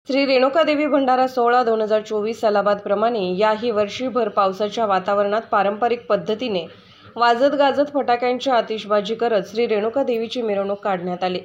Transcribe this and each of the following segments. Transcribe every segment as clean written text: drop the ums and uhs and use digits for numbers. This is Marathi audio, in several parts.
श्री रेणुकादेवी भंडारा सोहळा 2024 सालाबादप्रमाणे याही वर्षी भर पावसाच्या वातावरणात पारंपरिक पद्धतीने वाजत गाजत फटाक्यांची आतिषबाजी करत श्री रेणुकादेवीची मिरवणूक काढण्यात आली।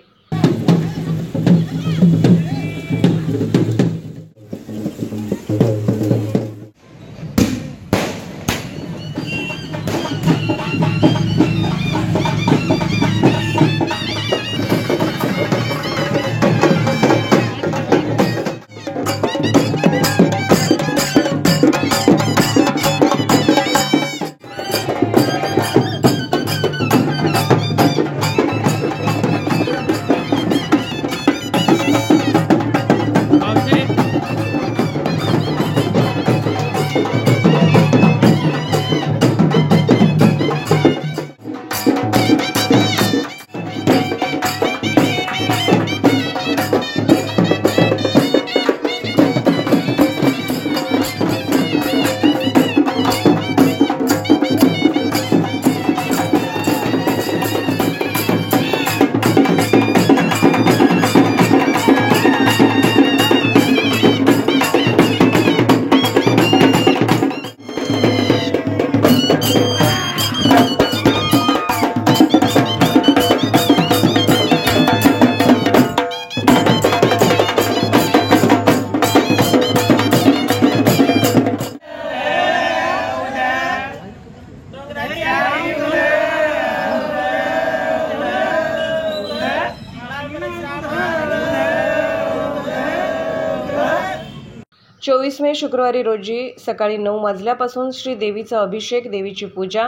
चोवीस मे शुक्रवारी रोजी सकाळी 9 वाजल्यापासून श्री देवीचा अभिषेक, देवीची पूजा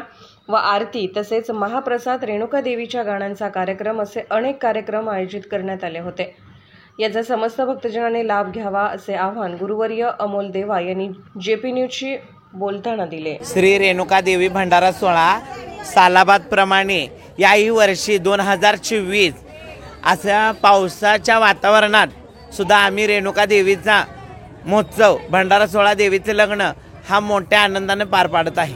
व आरती तसेच महाप्रसाद, रेणुका देवीच्या गाण्यांचा कार्यक्रम असे अनेक कार्यक्रम आयोजित करण्यात आले होते। याचा समस्त भक्तजनांनी लाभ घ्यावा असे आवाहन गुरुवर्य अमोल देवा यांनी जेपी न्यूजशी बोलताना दिले। श्री रेणुका देवी भंडारा सोहळा सालाबाद प्रमाणे याही वर्षी 2024 अशा पावसाच्या वातावरणात सुद्धा आम्ही रेणुका देवीचा महोत्सव भंडारा सोहळा, देवीचे लग्न हा मोठ्या आनंदाने पार पाडत आहे।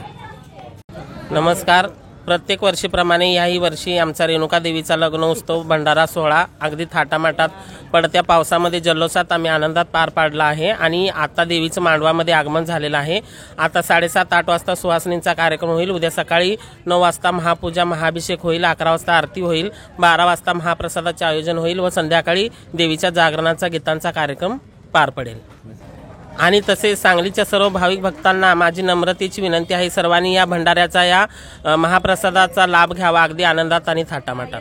नमस्कार। प्रत्येक वर्षीप्रमाणे याही वर्षी आमचा रेणुका देवीचा लग्न उत्सव भंडारा सोहळा अगदी थाटामाटात पडत्या पावसामध्ये जल्लोषात आम्ही आनंदात पार पाडला आहे आणि आता देवीचं मांडवामध्ये आगमन झालेलं आहे। आता 7:30-8 वाजता सुहासनींचा कार्यक्रम होईल। उद्या सकाळी 9 वाजता महापूजा, महाअभिषेक होईल, 11 वाजता आरती होईल, 12 वाजता महाप्रसादाचे आयोजन होईल व संध्याकाळी देवीच्या जागरणाचा गीतांचा कार्यक्रम पार पडेल। आणि तसेच सांगलीच्या सर्व भाविक भक्तांना माझी नम्रतेची विनंती आहे, सर्वांनी या भंडाऱ्याचा, या महाप्रसादाचा लाभ घ्यावा अगदी आनंदात आणि थाटामाटात।